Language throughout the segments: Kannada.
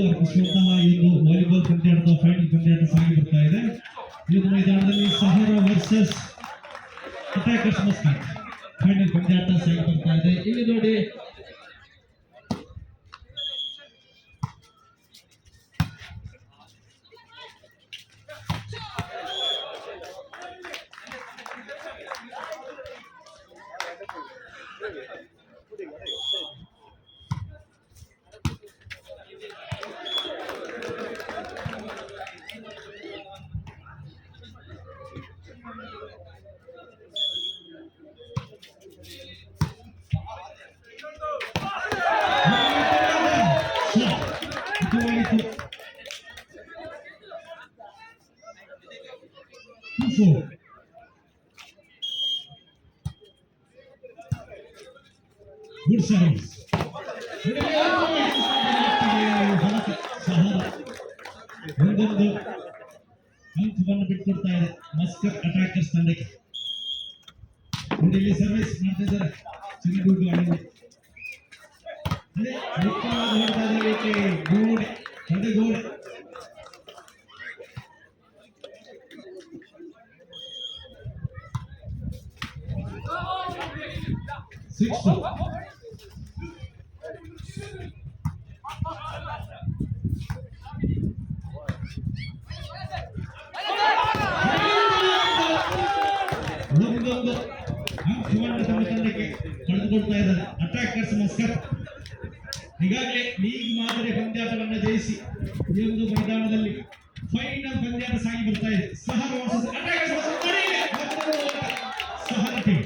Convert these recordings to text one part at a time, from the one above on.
ಅಕಸ್ಮಾತ್ ಇಂದು ವಾಲಿಬಾಲ್ ಪಂದ್ಯಾಟದ ಫೈನಲ್ ಪಂದ್ಯಾಟ ಸಾಗಿ ಬರ್ತಾ ಇದೆ. ಈ ಮೈದಾನದಲ್ಲಿ ಸಹಾರ ವರ್ಸಸ್ ಅಟ್ಯಾಕರ್ಸ್ ಮಸ್ಕತ್ ಫೈನಲ್ ಪಂದ್ಯಾಟ ಸಾಗಿ ಬರ್ತಾ ಇದೆ. ಇಲ್ಲಿ ನೋಡಿ good service. ಒಂದೊಂದು ಅಂಕವನ್ನು ಬಿಟ್ಕೊಡ್ತಾ ಇದೆ ಮಸ್ಕತ್ ಅಟ್ಯಾಕರ್ಸ್ ತಂಡಕ್ಕೆ. ಇಲ್ಲಿ ಸರ್ವಿಸ್ ಮಾಡ್ತಿದ್ದಾರೆ ಚಿನ್ನಗುಡ್ಡು ಆಡಿದೆ ಗೋಡೆ ತಡೆಗೋಡೆ ಸಿಕ್ಸ್ ಒಂದೊಂದು ಅಂಕವನ್ನು ತಮ್ಮ ತಂಡಕ್ಕೆ ಪಡೆದುಕೊಳ್ತಾ ಇದ್ದಾರೆ ಅಟ್ಯಾಕರ್ಸ್ ಮಸ್ಕತ್. ಈಗಾಗಲೇ ಲೀಗ್ ಮಾದರಿ ಪಂದ್ಯಾಟವನ್ನು ಜಯಿಸಿ ಈ ಒಂದು ಮೈದಾನದಲ್ಲಿ ಫೈನಲ್ ಪಂದ್ಯಾಟ ಸಾಗಿ ಬರ್ತಾ ಇದೆ. ಸಹರ ವರ್ಸಸ್ ಅಟ್ಯಾಕರ್ಸ್ ಸಹರ ಟೀಮ್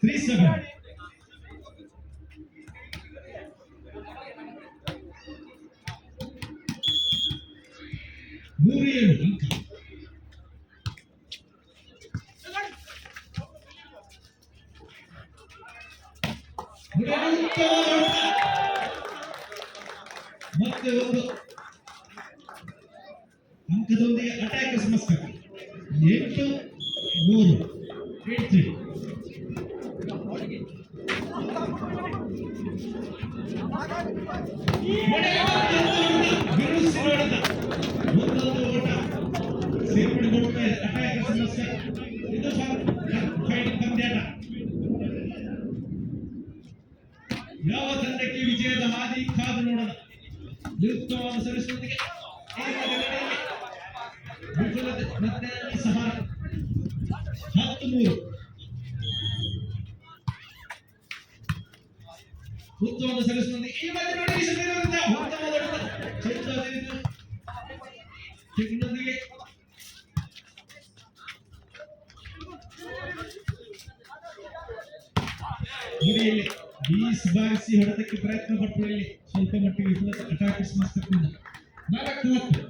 3-7. ಮೂರು ಅಂಕ ಮತ್ತೆ ಒಂದು ಅಂಕದೊಂದಿಗೆ ಅಟ್ಯಾಕರ್ಸ್ ಮಸ್ಕತ್ 8-3 8-3. ಒಂದೊಂದು ಓಟ ಸೇರ್ಪಡೆಗೊಳ್ಳುತ್ತಾ ಇದೆ ಅಟ್ಯಾಕರ್ಸ್ ಮಸ್ಕತ್. ಇದು ಫೈನಲ್ ಪಂದ್ಯಾಟ. ಯಾವ ತಂಡಕ್ಕೆ ವಿಜಯದ ಹಾದಿ ಕಾದು ನೋಡೋಣ. ಉತ್ತಮವಾದ ಸರಿಸುತ್ತಿಗೆ ಸಹಾರ 10-3. ಉತ್ತಮವಾದ ಸರಿಸುತ್ತಿಗೆ ಈ ಮಧ್ಯೆ ನೋಡಿ ಚೆಕ್ನೊಂದಿಗೆ ಗುರಿಯಲ್ಲಿ ಬೀಸಿ ಹೊಡೆದಕ್ಕೆ ಪ್ರಯತ್ನ ಪಟ್ಟರು. ಇಲ್ಲಿ ಸ್ವಲ್ಪ ಮಟ್ಟಿಗೆ ವಿಫಲತೆ ಅಟ್ಯಾಕರ್ಸ್ ಮಸ್ಕತ್ 4-10.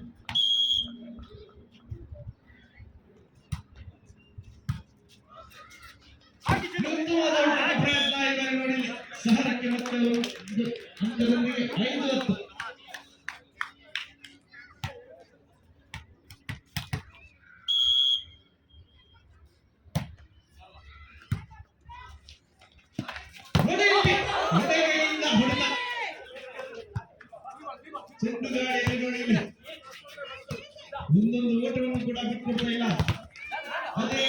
ಪ್ರಯತ್ನ ಇದ್ದಾರೆ ನೋಡಿ ಸಹರಕ್ಕೆ ಮತ್ತೆ ಅಂಕದೊಂದಿಗೆ 5-10. ಚೆಂಡುಗಾಡಿಯಲ್ಲಿ ನೋಡಿ ಮುಂದೊಂದು ಓಟವನ್ನು ಕೂಡ ಬಿಟ್ಕೊಡ್ತಾ ಇಲ್ಲ. ಅದೇ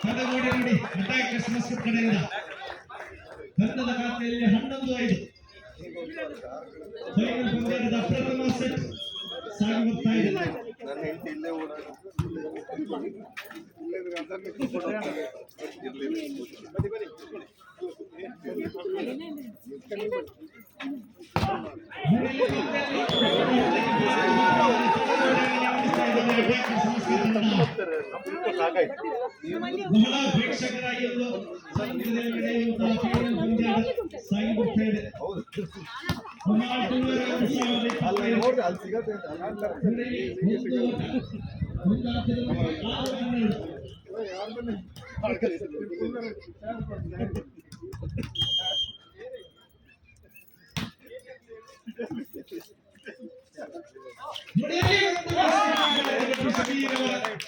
ತಡೆಗೋಡೆ ನೋಡಿ ಅಟ್ಯಾಕರ್ಸ್ ಮಸ್ಕತ್ ಕಡೆಯಿಂದ ತಂಡದ ಖಾತೆಯಲ್ಲಿ 11-5. ಫೈನಲ್ ಪಂದ್ಯದ ಪ್ರಥಮ ಸೆಟ್ ಸಾಗಿ ಬರ್ತಾ ಇದೆ. ಬಹಳ ಪ್ರೇಕ್ಷಕರಾಗಿ ಸಂಘದಲ್ಲಿ ನಡೆಯುವಂತಹ ಫೈನಲ್ ಪಂದ್ಯ ಸಾಗಿ ಬರ್ತಾ ಇದೆ. ಕುಮಾರ್ ಟೂರ್ 2012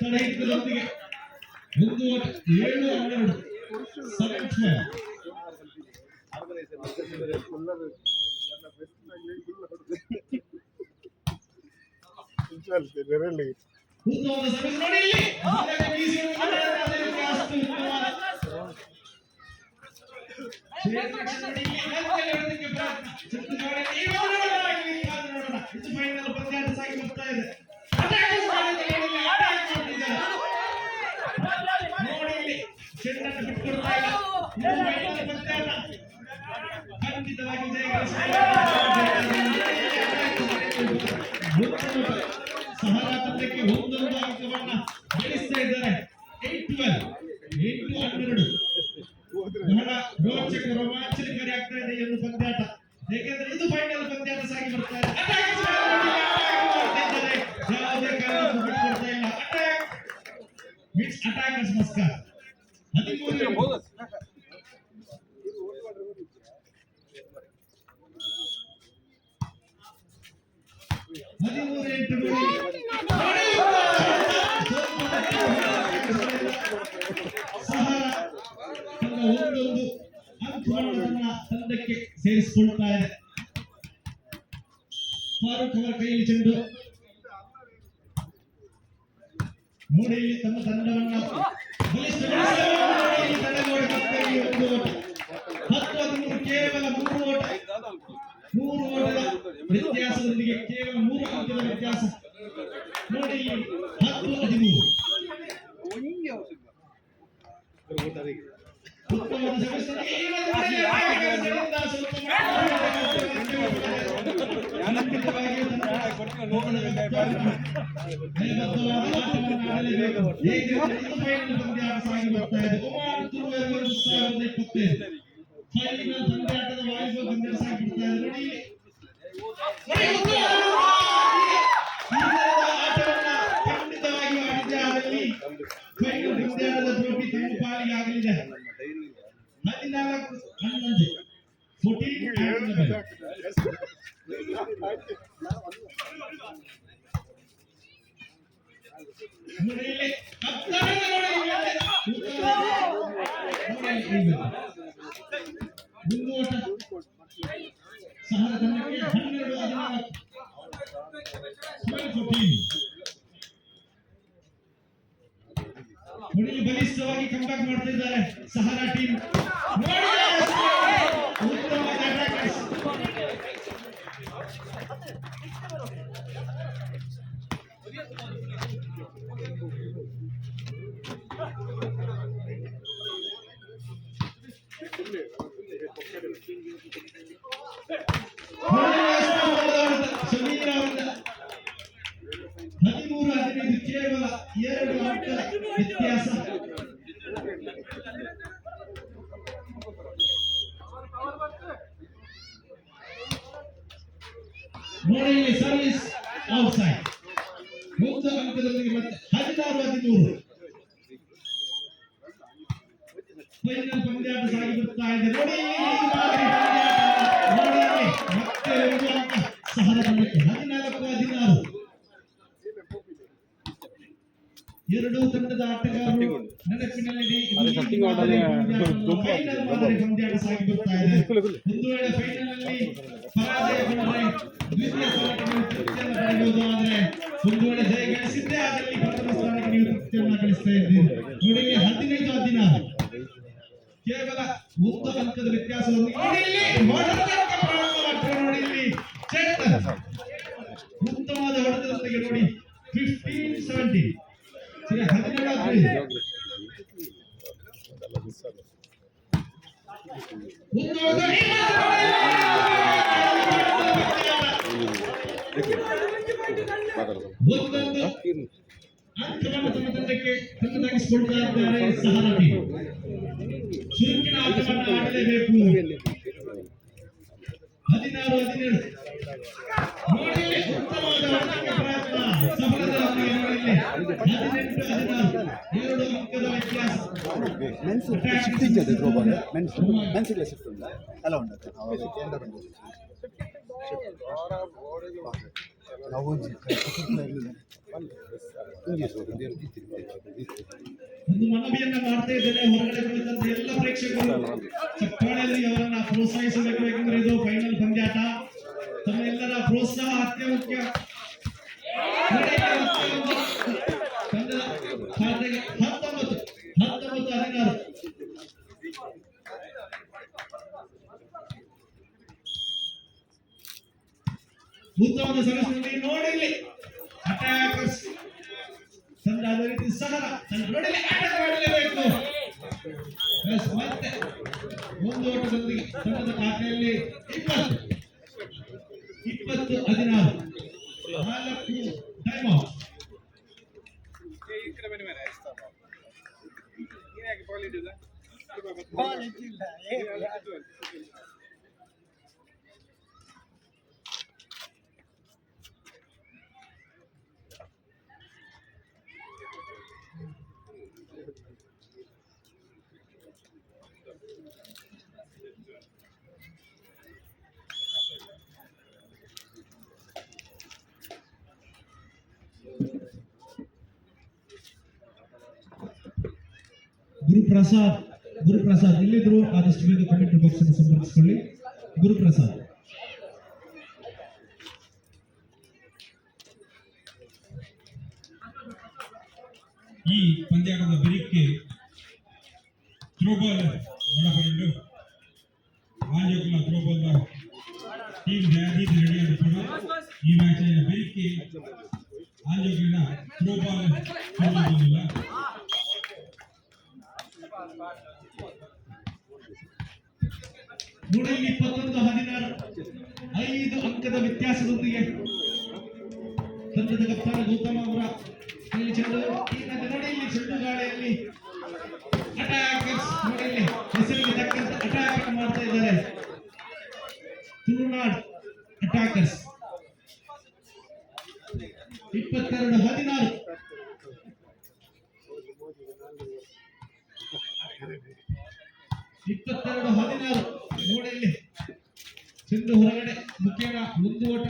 ತಡೆಹಿಡಿತದೊಂದಿಗೆ ಒಂದು 7-12 ಫೈನಲ್ ಪಂದ್ಯ ಸಾಗಿ ಬರ್ತಾ ಇದೆ. ನೋಡಿ ಚೆಂಡನ್ನು ಬಿಟ್ಕೊಡ್ತಾ ಇಲ್ಲ. ಖಂಡಿತವಾಗಿ ಸಹಾರಾ ತಂಡಕ್ಕೆ ಒಂದೊಂದು ಅಂಕವನ್ನ ಗಳಿಸ್ತಾ ಇದ್ದಾರೆ. 8-12 ಬಹಳ ರೋಚಕ ರೋಮಾಂಚನಕಾರಿ ಆಗ್ತಾ ಇದೆ ಈ ಒಂದು ಪಂದ್ಯಾಟ. ಏಕೆಂದ್ರೆ ಇದು ಫೈನಲ್ ಪಂದ್ಯಾಟ ಸಾಗಿ ಬರ್ತಾ ಇದೆ. ಯಾವುದೇ ಕಾರಣಕ್ಕೂ ಬಿಟ್ಕೊಡ್ತಾ ಇಲ್ಲ. ಅಟ್ಯಾಕರ್ಸ್ ಮಸ್ಕರ್ 13 ಸಹಾರಾ ತನ್ನ ಒಂದೊಂದು ಅಂಕಗಳನ್ನ ತಂಡಕ್ಕೆ ಸೇರಿಸಿಕೊಳ್ತಾ ಇದೆ. ಫಾರೂಕ್ ಅವರ ಕೈಯಲ್ಲಿ ಚೆಂಡು. ನೋಡಿ ಇಲ್ಲಿ ತಮ್ಮ ತಂಡವನ್ನ ಕೇವಲ 3 ಓಟ, 3 ಓಟದ ವ್ಯತ್ಯಾಸದೊಂದಿಗೆ ಕೇವಲ 3 ಅಂಕದ ವ್ಯತ್ಯಾಸ. ನೋಡಿ 10-13 ಫೈನಲ್ ಪಂದ್ಯಾಟದ ವಾಲಿಬಾಲ್ ಪಂದ್ಯ ಸಾಗಿ ಬಿಡ್ತಾ ಇದೆ. ನೋಡಿ ಆಟವನ್ನ ಖಂಡಿತವಾಗಿ ಆಡಿದ್ದೆ ಆದಲ್ಲಿ ಫೈನಲ್ ಪಂದ್ಯಾಟದ ಟ್ರೋಫಿ ತಮ್ಮ ಪಾಲಿಗೆ ಆಗಲಿದೆ. 14-11 ಮುಂದೋಟ ಸಹಾರ ತಂಡಕ್ಕೆ 12-14 ನೋಡಿ ಬಲಿಷ್ಠವಾಗಿ ಕಂಬ್ಯಾಕ್ ಮಾಡ್ತಾ ಇದ್ದಾರೆ ಸಹಾರಾ ಟೀಮ್. ಉತ್ತಮವಾದ ಅಟ್ಯಾಕರ್ಸ್. ಸಮೀರ 13-15 ಕೇವಲ 2 ಅಂಕದ ವ್ಯತ್ಯಾಸ. ನೋಡಿ ಇಲ್ಲಿ ಸರ್ವಿಸ್ ಔಟ್ಸೈಡ್. ಒಂದು ಅಂಕದೊಂದಿಗೆ ಮತ್ತೆ 16-13 ಫೈನಲ್ ಪಂದ್ಯಾಟ ಸಾಗಿ ಬರ್ತಾ ಇದೆ. ನೋಡಿ ಮತ್ತೆ 1 ಅಂಕ ಸಹಾರಾ ತಂಡಕ್ಕೆ. 14-16 ಎರಡೂ ತಂಡದ ಆಟಗಾರರು ನೆನಪಿನಲ್ಲಿ ಫೈನಲ್ ಮಾದರಿ ಪಂದ್ಯಾಟ ಸಾಗಿ ಬರ್ತಾ ಇದೆ. ಒಂದು ವೇಳೆ ಫೈನಲ್ ನಲ್ಲಿ ಪರಾಜಯಗೊಂಡರೆ ದ್ವಿತೀಯ ಸ್ಥಾನಕ್ಕೆ ನೀವು ತೃಪ್ತಿಯನ್ನು ಪಡೆಯಬಹುದು. ಆದ್ರೆ ಒಂದು ವೇಳೆ ಜಯ ಗಳಿಸಿದ್ದೇ ಆದಲ್ಲಿ ಪ್ರಥಮ ಸ್ಥಾನಕ್ಕೆ ನೀವು ತೃಪ್ತಿಯನ್ನು ಗಳಿಸ್ತಾ ಇದ್ದೀರಿ. ನೋಡಿ 15-16 ಕೇವಲ 1 ಅಂಕದ ವ್ಯತ್ಯಾಸವನ್ನು. ನೋಡಿ ಇಲ್ಲಿ ಉತ್ತಮವಾದ ಹೊಡೆತದೊಂದಿಗೆ ನೋಡಿ 15-17 ಒಂದೊಂದು ಅಂಕವನ್ನು ತಮ್ಮ ತಂಡಕ್ಕೆ ತನ್ನದಾಗಿಸಿಕೊಳ್ತಾ ಇದ್ದಾರೆ ಸಹರಾ ಟೀಮ್. ಚುರುಕಿನ ಆಟವನ್ನು ಆಡಲೇಬೇಕು. 16-17 ನೋಡಿ ಉತ್ತಮವಾದ ಹೊರಡಿಕೆ ಪ್ರಯತ್ನ ಸಫಲತೆಯೊಂದಿಗೆ ನೋಡಿ 18-16 2 ಅಂಕದ ವ್ಯತ್ಯಾಸ. ಶಿಫ್ಟ್ ಇದ್ದದ್ದು ಥ್ರೋಬಾಲ್ ಮೆನ್ಸ್ಗೆ ಶಿಫ್ಟ್ ಉಂಟು ಅಲ್ಲ ಉಂಟು ನಾವು ಒಂದು ಮನವಿಯನ್ನ ಮಾಡ್ತಾ ಇದ್ದೇನೆ ಹೊರಗಡೆ ಕುಳಿತಂತ ಎಲ್ಲ ಪ್ರೇಕ್ಷಕರು ಚಪ್ಪಾಳೆಯಲ್ಲಿ ಅವರನ್ನ ಪ್ರೋತ್ಸಾಹಿಸಬೇಕು. ಯಾಕಂದ್ರೆ ಇದು ಫೈನಲ್ ಪಂದ್ಯಾಟ. ತಮ್ಮ ಎಲ್ಲರ ಪ್ರೋತ್ಸಾಹ ಅತ್ಯಮುಖ್ಯ. ತಂಡದ ಖಾತೆಗೆ 19-16 ಉತ್ತಮವಾದ ಸಮಸ್ಯೆ ನೋಡಿ ಇಲ್ಲಿ ಅಟ್ಯಾಕರ್ಸ್ ತಂಡ ಅದೇ ರೀತಿ ಸಹರ ತಂಡ ನೋಡಿ ಅಟ್ಯಾಕ್ ಮಾಡಲೇಬೇಕು. ಮತ್ತೆ ಒಂದು ಓಟದೊಂದಿಗೆ ತಂಡದ ಖಾತೆಯಲ್ಲಿ 20-16 4 ಟೈಮ್ ಔಟ್. ಗುರುಪ್ರಸಾದ್ ಎಲ್ಲಿದ್ರು ಆದಷ್ಟು ಬೇಗ ಕಮೆಂಟ್ ಬಾಕ್ಸ್ ಅನ್ನು ಸಂಪರ್ಕಿಸಿಕೊಳ್ಳಿ. ಗುರುಪ್ರಸಾದ್ ಈ ಪಂದ್ಯಾಟದ ಬೆರಿಕೆ ಥ್ರೋಬಾಲ್ ಒಳಗೊಂಡು ಆಂಜೋಕುಲ ಥ್ರೋಬಾಲ್ ಟೀಮ್ ನ್ಯಾಯಾಧೀಶ ರೆಡಿಯಾದ ಕೂಡ ಈ ಮ್ಯಾಚಿನ ಬೆರಿಕೆ ಆಂಜೋಕುಲಿನ ಥ್ರೋಬಾಲ್ ಗೆಲ್ಲುವುದಿಲ್ಲ. ಮೂಡಲ್ಲಿ 21-16 5 ಅಂಕದ ವ್ಯತ್ಯಾಸದೊಂದಿಗೆ ತಂಡದ ಕಪ್ತಾನ ಗೌತಮ್ ಅವರ ಇಲ್ಲಿ ಚೆಂಡು ನೋಡಿ ಚೆಂಡು ಗಾಳಿಯಲ್ಲಿ ಅಟ್ಯಾಕರ್ಸ್ ನೋಡಿ ಹೆಸರಿಗೆ ತಕ್ಕಂತೆ ಅಟ್ಯಾಕ್ ಮಾಡ್ತಾ ಇದ್ದಾರೆ. ತುಳುನಾಡ್ ಅಟ್ಯಾಕರ್ಸ್ 22-16 ನೋಡಿ ಚೆಂಡು ಹೊರಗಡೆ ಮುಖ್ಯನ ಒಂದು ಓಟ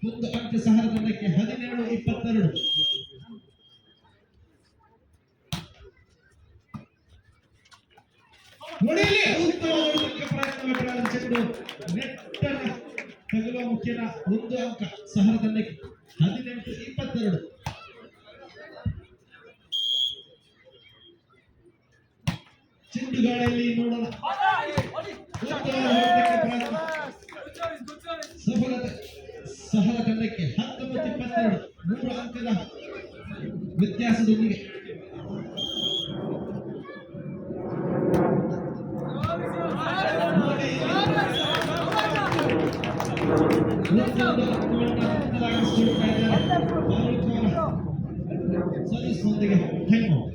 1 ಅಂಕ ಸಹರ ತಂಡಕ್ಕೆ 17-22. ನೋಡಿ ಉತ್ತಮ ಪ್ರಯತ್ನ ಚೆಂಡು ನೆಟ್ಟನ ತಗುಲುವ ಮುಖ್ಯನ 1 ಅಂಕ ಸಹರ ತಂಡಕ್ಕೆ 18-22. ಚೆಂಡು ಗಾಳಿಯಲ್ಲಿ ನೋಡೋಣ ಸಫಲತೆ ಸಹರ ತಂಡಕ್ಕೆ 19-22 3 ಅಂಕದ ವ್ಯತ್ಯಾಸದೊಂದಿಗೆ. ಸರ್ವಿಸ್ನೊಂದಿಗೆ ಟೈಮ್ ಔಟ್.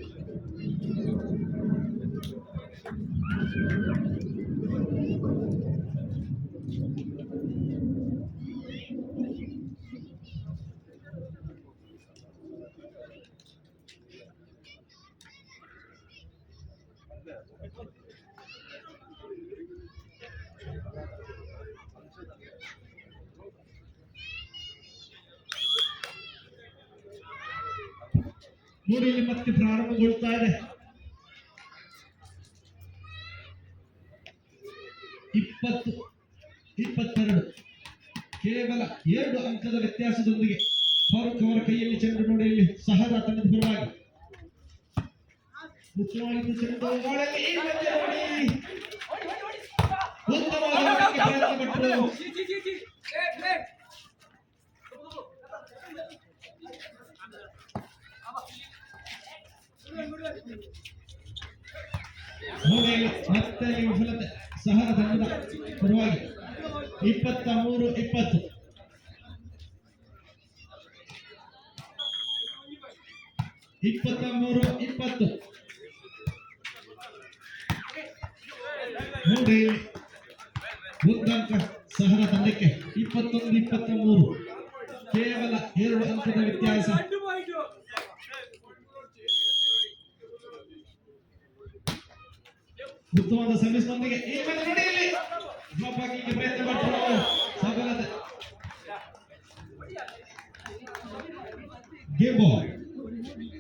ನೋಡಿ ಇಲ್ಲಿ ಮತ್ತೆ ಪ್ರಾರಂಭಗೊಳ್ತಾ ಇದೆ. 20-22 ಕೇವಲ 2 ಅಂಕದ ವ್ಯತ್ಯಾಸದೊಂದಿಗೆ ಫಾರೂಕ್ ಅವರ ಕೈಯಲ್ಲಿ ಚೆಂಡು ನೋಡಿ ಇಲ್ಲಿ ಸಹರ ತಂಡದ ಪರವಾಗಿ ಮುಖ್ಯವಾಗಿ ಚೆಂಡು ಉತ್ತಮವಾದ ಪ್ರಯತ್ನ ಪಟ್ಟರು. ಮತ್ತೆ ವಿಫಲತೆ ಸಹರ ತಂಡದ ಪರವಾಗಿ 23-20. 23-20 ನೋಡಿ ಒಂದಂಕ ಸಹನ ತಂಡಕ್ಕೆ 21-23 ಕೇವಲ 2 ಅಂಕದ ವ್ಯತ್ಯಾಸ. ಉತ್ತಮವಾದ ಸರ್ವಿಸ್ನೊಂದಿಗೆ ಈ ಮೇಲೆ ನೋಡಿ ಇಲ್ಲಿ ಡ್ರಾಪ್ ಹಾಕಿಗೆ ಪ್ರಯತ್ನ ಮಾಡ್ತಾರೆ, ಸಫಲತೆ. Game ball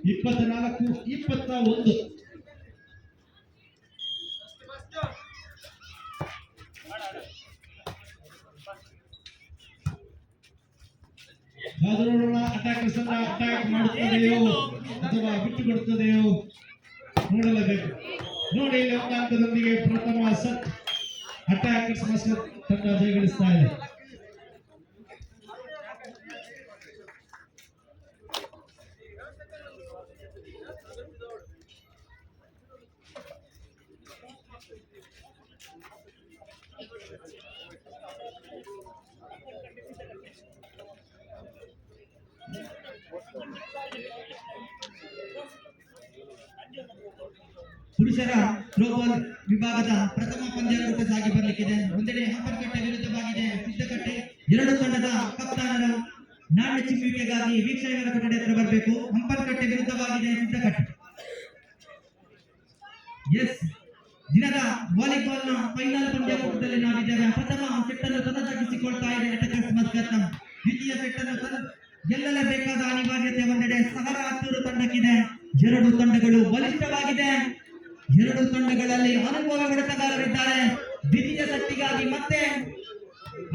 24-21. ಕಾದು ನೋಡೋಣ, ಅಟ್ಯಾಕರ್ಸ್ ಅನ್ನ ಅಟ್ಯಾಕ್ ಮಾಡುತ್ತದೆಯೋ ಅಥವಾ ಬಿಟ್ಟು ಕೊಡುತ್ತದೆಯೋ ನೋಡಲೇಬೇಕು. ನೋಡಿ ಇಲ್ಲಿ ಒಂದು ಅಂಕದೊಂದಿಗೆ ಪ್ರಥಮ ಸೆಟ್ ಅಟ್ಯಾಕರ್ಸ್ ಮಸ್ಕತ್ ತಂಡ ಜಯಗಳಿಸ್ತಾ ಇದೆ. ಪುರುಷರ ಥ್ರೋಬಾಲ್ ವಿಭಾಗದ ಪ್ರಥಮ ಪಂದ್ಯಾಕೂಟ ಸಾಗಿ ಬರಲಿಕ್ಕಿದೆ. ಒಂದೆಡೆ ಹಂಪನಕಟ್ಟೆ ವಿರುದ್ಧವಾಗಿದೆ ಸಿದ್ದಕಟ್ಟೆ. ಎರಡು ತಂಡದ ಕಪ್ತಾನರು ನಾಣ್ಯ ಚಿಮ್ಮುವಿಕೆಗಾಗಿ ವೀಕ್ಷಕರ ಕೊಠಡಿ ಹತ್ರ ಬರಬೇಕು. ಹಂಪನಕಟ್ಟೆ ವಿರುದ್ಧವಾಗಿದೆ ಸಿದ್ದಕಟ್ಟೆ. ಎಸ್, ದಿನದ ವಾಲಿಬಾಲ್ ನ ಫೈನಲ್ ಪಂದ್ಯಾಕೂಟದಲ್ಲಿ ನಾವಿದ್ದೇವೆ. ಪ್ರಥಮ ಸೆಟ್ ಅನ್ನು ತನ್ನದಾಗಿಸಿಕೊಳ್ತಾ ಇದೆ ಅಟ್ಯಾಕರ್ಸ್ ಮಸ್ಕತ್. ದ್ವಿತೀಯ ಸೆಟ್ ಅನ್ನು ಗೆಲ್ಲಲೇಬೇಕಾದ ಅನಿವಾರ್ಯತೆ ಒಂದೆಡೆ ಸಹರ ಹತ್ತೂರು ತಂಡಕ್ಕಿದೆ. ಎರಡು ತಂಡಗಳು ಬಲಿಷ್ಠವಾಗಿದೆ. ಎರಡು ತಂಡಗಳಲ್ಲಿ ಅನುಭವ ಹೊಡೆತಗಾರರಿದ್ದಾರೆ. ದ್ವಿತೀಯ ಸೆಟ್ಟಿಗಾಗಿ ಮತ್ತೆ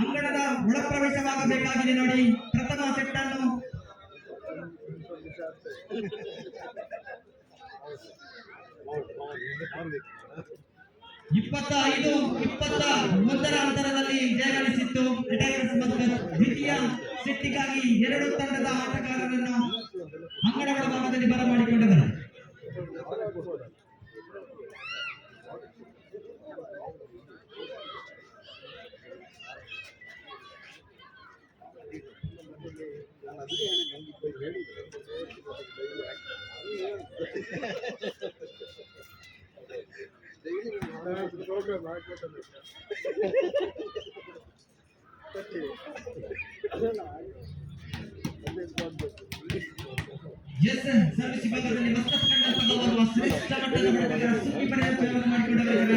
ಅಂಗಣದ ಒಳಪ್ರವೇಶವಾಗಬೇಕಾಗಿದೆ. ನೋಡಿ, ಪ್ರಥಮ ಸೆಟ್ ಅನ್ನು 25-21 ಅಂತರದಲ್ಲಿ ಜಯಗಳಿಸಿತ್ತು ಅಟ್ಯಾಕರ್ಸ್ ಮಸ್ಕತ್. ದ್ವಿತೀಯ ಸೆಟ್ಟಿಗಾಗಿ ಎರಡು ತಂಡದ ಆಟಗಾರರನ್ನು ಅಂಗಣಗಳ ಭಾಗದಲ್ಲಿ ಬರಮಾಡಿಕೊಂಡವರು. ಎಸ್, ಸರ್ವಿಸ್ ವಿಭಾಗದಲ್ಲಿ ಮಸ್ಕತ್ ತಂಡ ತಗೊಳ್ಳುವ ಶ್ರೇಷ್ಠ ಮಟ್ಟದ ಹೊಡೆತಗಾರ ಸುಮ್ಮಿ ಪಡೆಯುವ ಪ್ರಯೋಗ ಮಾಡಿಕೊಂಡವರಿದ್ದಾರೆ.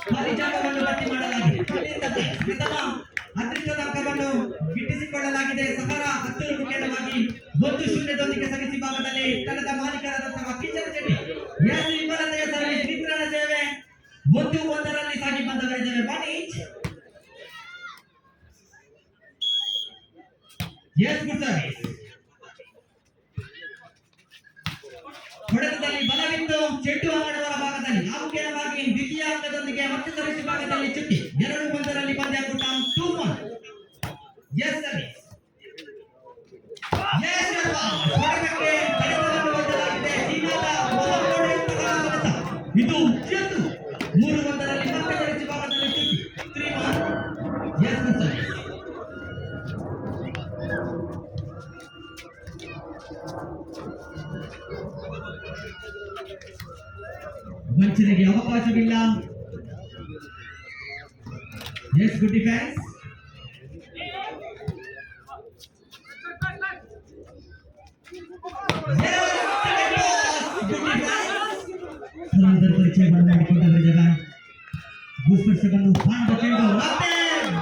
ಖಾಲಿ ಜಾಗವನ್ನು ಭರ್ತಿ ಮಾಡಲಾಗಿದೆ. ಪ್ರಥಮ ಅದೃಷ್ಟದ ಅಂಕವನ್ನು ಗಿಟ್ಟಿಸಿಕೊಳ್ಳಲಾಗಿದೆ. ಸಹರ ಹತ್ತೂರು ಮುಖ್ಯವಾಗಿ 1-0 ಸರ್ವಿಸ್ ವಿಭಾಗದಲ್ಲಿ ತಂಡದ ಮಾಲೀಕರಾದಂತಹ ಕಿಶನ್ ಶೆಟ್ಟಿ. ಎಸ್, ವಿಫಲತೆಯ ಸರ್ವಿಸ್ ಮಿತ್ರನ ಸೇವೆ 1-1 ಸಾಗಿ ಬಂದವರಿದ್ದಾರೆ. Manish yes, good service. ಹೊಡೆತದಲ್ಲಿ ಬಲವಿತ್ತು. ಚೆಂಡು ಅಂಗಣದ ಭಾಗದಲ್ಲಿ ಆಮುಖೇನವಾಗಿ ದ್ವಿತೀಯ ಅಂಕದೊಂದಿಗೆ ಮತ್ತೆ ಸರ್ವಿಸ್ ವಿಭಾಗದಲ್ಲಿ ಚುಕ್ಕಿ. 2-1 ಪಂದ್ಯಾಕೂಟ 2-1. S service. ಎಸ್, ಹೊಡೆತಕ್ಕೆ ಕಡಿತವನ್ನು ಒಡ್ಡಲಾಗಿದೆ. ಚೀನಾದ ಹೊಡೆತ. ಇದು ಚೆಂಡು 3-1 ಮತ್ತೆ ಸರ್ವಿಸ್ ವಿಭಾಗದಲ್ಲಿ ಚುಕ್ಕಿ 3-1. Yes, good service. ವಂಚನೆಗೆ ಅವಕಾಶವಿಲ್ಲ. Yes, good defence. ಪರಿಚಯ ಮಾಡಿಕೊಂಡವರ ಜನ ಭೂಸ್ಪರ್ಶವನ್ನು ಕಾಣುವ ಚೆಂಡು ಮತ್ತೆ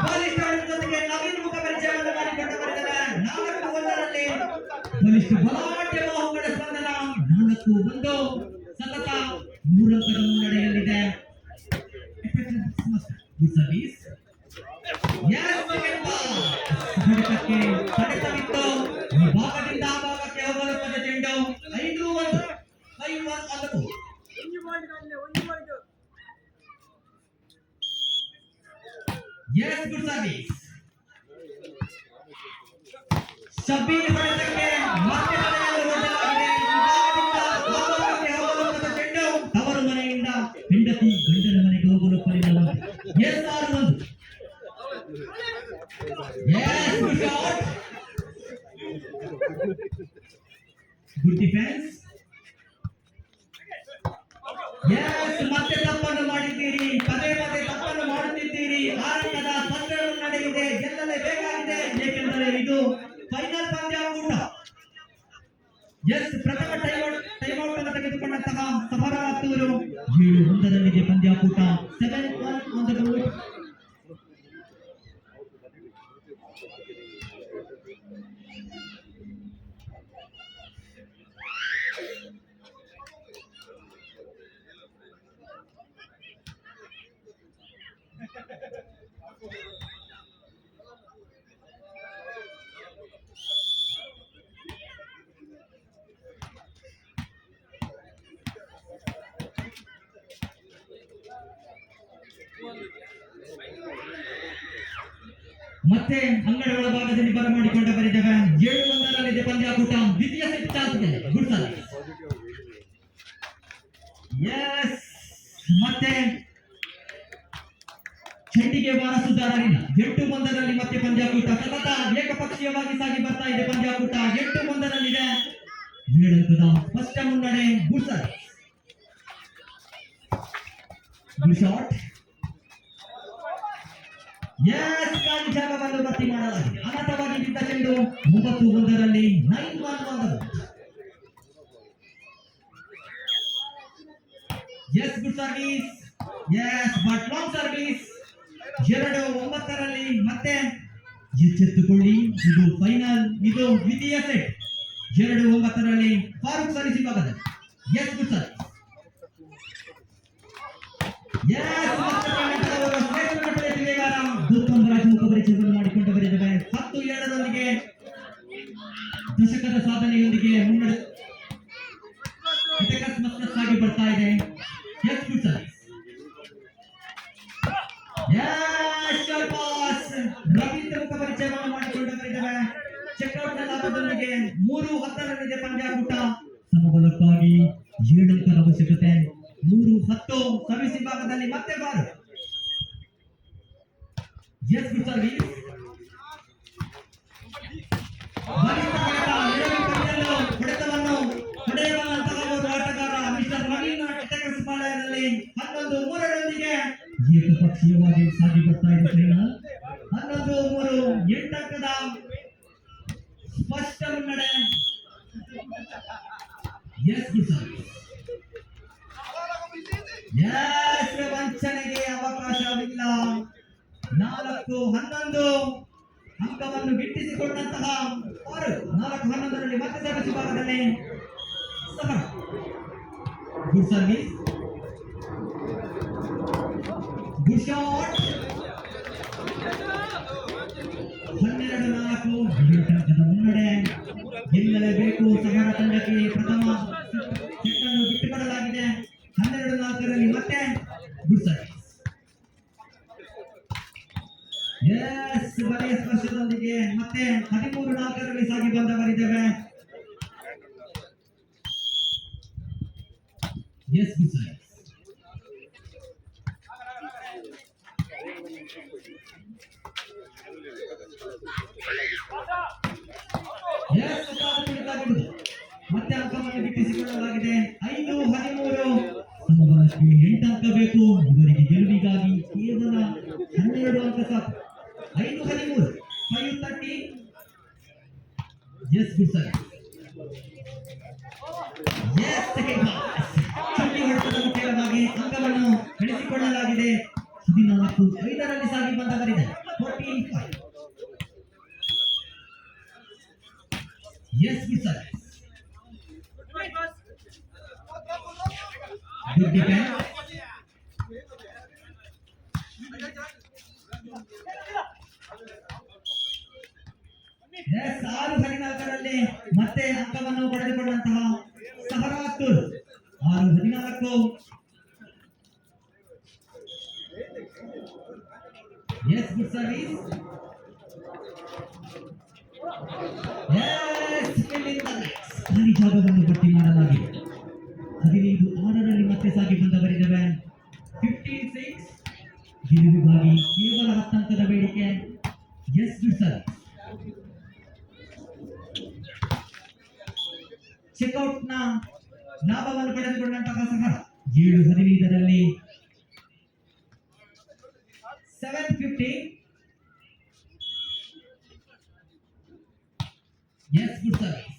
ಬಲಿಷ್ಠ ಜೊತೆಗೆ ನವೀನ್ ಮುಖ ಪರಿಚಯವನ್ನು ಮಾಡಿಕೊಂಡವರ ಜನ 4-1 ಬಲಿಷ್ಠ ಬಲಾಢ್ಯ ಮೋಹಗಳ ಸ್ಪಂದನ 4-1 ಸತತ 3 ಅಂಕದ ಮುನ್ನಡೆಯಲ್ಲಿದೆ. ಸರ್ವಿಸ್. ಹೊಡೆತಕ್ಕೆ ತಡೆತವಿತ್ತು. ಭಾಗದಿಂದ ಆ ಭಾಗಕ್ಕೆ ಹೋಗಲುತ್ತದೆ ಚೆಂಡು. 5-1 5-1. S, good service. ಶಬೀರ್ ಹೊಡೆತಕ್ಕೆ ಮತ್ತೆ ಮನೆಯಲ್ಲಿ ಹೊಡೆಯಲಾಗಿದೆ. ಭಾಗದಿಂದ ಆ ಭಾಗಕ್ಕೆ ಹೋಗಲುತ್ತದೆ ಚೆಂಡು. ತವರು ಮನೆಯಿಂದ ಹೆಂಡತಿ ಗಂಡನ ಮನೆಗೆ ಹೋಗಲು ಪರಿಣಾಮ. Yes, 6-1. Yes, good shot. Yes ಮತ್ತೆ ತಪ್ಪನ್ನು ಮಾಡಿದ್ದೀರಿ, ಪದೇ ಪದೇ ತಪ್ಪನ್ನು ಮಾಡುತ್ತಿದ್ದೀರಿ. ಆರಂಭದ ತಂತ್ರ ನಡೆಯಿದೆ, ಗೆಲ್ಲಲೇಬೇಕಾಗಿದೆ, ಏಕೆಂದರೆ ಇದು ಫೈನಲ್ ಪಂದ್ಯಾಕೂಟ. ಎಸ್ ಪ್ರಥಮ ಟೈಮ್ಔಟ್ ಅನ್ನು ತೆಗೆದುಕೊಂಡಂತಹ ಸಫರಾ ಹತ್ತೂರು 7-1 ಪಂದ್ಯಾಕೂಟ 7-1 on the board. ಮತ್ತೆ ಅಂಗಡಿ ಒಳಭಾಗದಲ್ಲಿ ಬರಮಾಡಿಕೊಂಡ ಬರಿದವ 7-1 ಪಂದ್ಯಾಕೂಟ. ದ್ವಿತೀಯ ಸೆಟ್ ಚಾಲ್ತಿದೆ. Good service. ಎಸ್ ಮತ್ತೆ ಚೆಂಡಿಗೆ ವಾರಸುದಾರರಿಲ್ಲ. 8-1 ಮತ್ತೆ ಪಂದ್ಯಾಕೂಟ. ಸತತ ಏಕಪಕ್ಷೀಯವಾಗಿ ಸಾಗಿ ಬರ್ತಾ ಇದೆ ಪಂದ್ಯಾಕೂಟ. 8-1 7 ಅಂಕದ ಸ್ಪಷ್ಟ ಮುನ್ನಡೆ. Good service. Good shot. Yes ಖಾಲಿ ಜಾಗವನ್ನು ಭರ್ತಿ ಮಾಡಲಾಗಿದೆ. ಅನಂತವಾಗಿ ಬಿದ್ದ ಚೆಂಡು 9-1 9-1 yes good service. Yes but long service. 2-9 ಮತ್ತೆ ಎಚ್ಚೆತ್ತುಕೊಳ್ಳಿ, ಇದು ಫೈನಲ್, ಇದು ದ್ವಿತೀಯ ಸೆಟ್. 2-9 ಫಾರೂಕ್ ಸರ್ವಿಸ್ ವಿಭಾಗದಲ್ಲಿ. Yes good service. ಎಸ್ ಮುಖಪರಿಚಯವನ್ನು ಮಾಡಿಕೊಂಡ ಬರೆದಿದ್ದಾರೆ. 10-2 ದಶಕದ ಸಾಧನೆಯೊಂದಿಗೆ ಮುನ್ನಡೆ ಸಾಗಿ ಬರ್ತಾ ಇದೆ. Yes good service. ರವೀಂದ್ರ ಮುಖಪರಿಚಯವನ್ನು ಮಾಡಿಕೊಂಡ ಬರೆದಿದ್ದಾರೆ. ಚೆಕ್ಔಟ್ ಲಾಭದೊಂದಿಗೆ 3-10 ಪಂದ್ಯಾಕೂಟ. ಸಮಬಲಕ್ಕಾಗಿ 7 ಅಂಕದ ಅವಶ್ಯಕತೆ. 3-10 ಸರ್ವಿಸ್ ವಿಭಾಗದಲ್ಲಿ ಮತ್ತೆ ಬಾರು. Yes good service. ಹೊಡೆಯುವಂತಹ ಆಟಗಾರ ಮಿಸ್ಟರ್ ನವೀನ್ ಟೆಕಸ್ ಪಾಳ್ಯದಲ್ಲಿ 11-3 ಏಕಪಕ್ಷೀಯವಾಗಿ ಸಾಗಿ ಬರ್ತಾ ಇದೆ ಫೈನಲ್. 11-3 8 ಅಂಕದ ಸ್ಪಷ್ಟ ಮುನ್ನಡೆ. S good service. ಎಸ್ ವಂಚನೆಗೆ ಅವಕಾಶವಿಲ್ಲ. 4-11 ಅಂಕವನ್ನು ಗಿಟ್ಟಿಸಿಕೊಂಡಂತಹ 4-11 ಮತ್ತೆ ಸರ್ವಿಸ್ ವಿಭಾಗದಲ್ಲಿ ಸಫರ. Good service. Good shot. 12-4 8 ಅಂಕದ ಮುನ್ನಡೆ. ಗೆಲ್ಲಲೇಬೇಕು ಸಫರ ತಂಡಕ್ಕೆ. ಪ್ರಥಮ ಸೆಟ್ ಅನ್ನು ಬಿಟ್ಟುಕೊಡಲಾಗಿದೆ. 12-4 ಮತ್ತೆ ಗುಡ್ ಸರ್ವಿಸ್. ಎಸ್ ಬಲೆಯ ಸ್ಪರ್ಶದೊಂದಿಗೆ ಮತ್ತೆ 13-4 ಸಾಗಿ ಬಂದವರಿದ್ದೇವೆ. Yes good service. ಎಸ್ ಮತ್ತೆ ಅಂಕವನ್ನು ಗಿಟ್ಟಿಸಿಕೊಳ್ಳಲಾಗಿದೆ. 5-13 ಸಮಬಲಕ್ಕೆ 8 ಅಂಕ ಬೇಕು. ಇವರಿಗೆ ಗೆಲುವಿಗಾಗಿ ಕೇವಲ 12 ಅಂಕ ಸಾಕು. 5-13 5-30. Yes good service. Yes second pass. ಚುಟ್ಟಿ ಹೊಡೆತದ ಮುಖ್ಯವಾಗಿ ಅಂಕವನ್ನು ಗಳಿಸಿಕೊಳ್ಳಲಾಗಿದೆ. 14-5 ಸಾಗಿ ಬಂದವರಿದೆ. 14-5. Yes good service. Good defence. Yes 6-14 ಮತ್ತೆ ಅಂಕವನ್ನು ಪಡೆದುಕೊಂಡಂತಹ ಸಹರಾ ಹತ್ತೂರು. 6-14. Yes good service. ಎಸ್ ಖಾಲಿ ಜಾಗವನ್ನು ಭರ್ತಿ ಮಾಡಲಾಗಿದೆ. 15-6 ಮತ್ತೆ ಸಾಗಿ ಬಂದವರಿದ್ದೇವೆ. 15-6 ಗೆಲುವಿಗಾಗಿ ಕೇವಲ 10 ಅಂಕದ ಬೇಡಿಕೆ. S good service. ಚೆಕ್ಔಟ್ ನ ಲಾಭವನ್ನು ಪಡೆದುಕೊಂಡಂತಹ ಸಹರ 7:15 7:50. Yes, good service.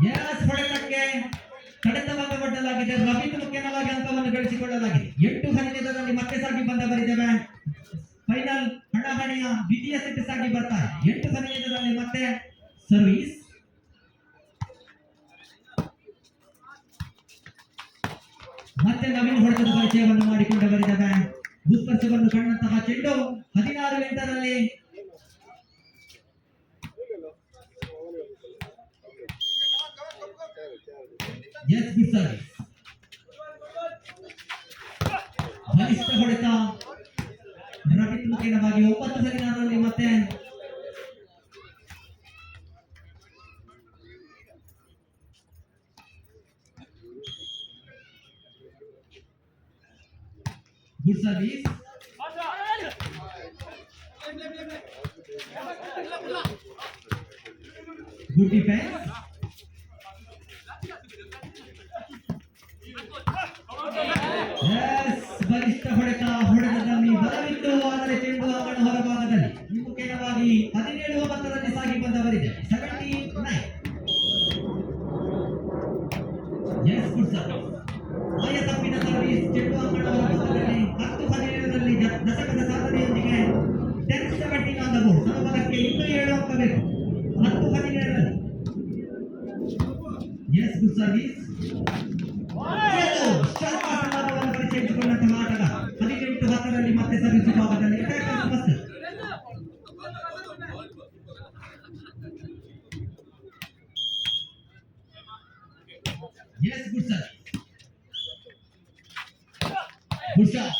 Yes, ಹೊಡೆತಕ್ಕೆ ಕಡಿತವನ್ನು ಕೊಡಲಾಗಿದೆ. ರವೀಂದ್ರ ಮುಖ್ಯವಾಗಿ ಅಂಕವನ್ನು ಗಳಿಸಿಕೊಳ್ಳಲಾಗಿದೆ. 8:15 ಮತ್ತೆ ಸಾಗಿ ಬಂದವರಿದ್ದೇವೆ. ಫೈನಲ್ ಹಣಾಹಣಿಯ ದ್ವಿತೀಯ ಸೆಟ್ ಸಾಗಿ ಬರ್ತಾರೆ. 8:15 ಮತ್ತೆ ಸರ್ವಿಸ್. ಮತ್ತೆ ನವೀನ್ ಹೊಡೆತದ ಪರಿಚಯವನ್ನು ಮಾಡಿಕೊಂಡವರಿದ್ದೇವೆ. ಭೂಸ್ಪರ್ಶವನ್ನು ಕಂಡಂತಹ ಚೆಂಡು 16-8 Yes, good service. ಬಲಿಷ್ಠ ಹೊಡೆತ ರವಿತ್ ಮುಖೇನವಾಗಿ 9-16 ಮತ್ತೆ good service. Good defense. ಬಲಿಷ್ಠ ಹೊಡೆತದಲ್ಲಿ ಬಲವಿತ್ತು. ಆದರೆ ಚೆಂಡು ಅಂಗಣ ಹೊರಭಾಗದಲ್ಲಿ ಮುಖ್ಯವಾಗಿ 17-9 ಸಾಗಿ ಬಂದವರಿದೆ. 79. Yes, good service. ಆಯ ತಪ್ಪಿನ ಸರ್ವಿಸ್. ಚೆಂಡು ಅಂಗಣ ಹೊರಭಾಗದಲ್ಲಿ 10-17 ದಶಕದ ಸಾಧನೆಯೊಂದಿಗೆ 10-17 ಆನ್ ದ ಬೋರ್ಡ್. ಸಮಬಲಕ್ಕೆ ಇನ್ನೂ 7 ಅಂಕ ಬೇಕು. 10-17. Yes, good service. ಪರಿಚಯಿಸಿಕೊಂಡಂತಹ ಆಟಗಾರ 18-10 ಮತ್ತೆ ಸರ್ವಿಸ್ ವಿಭಾಗದಲ್ಲಿ attacker first. Yes, good service. Good shot.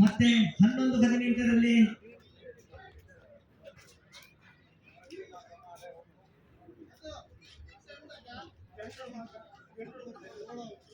ಮತ್ತೆ 11-18 Thank you.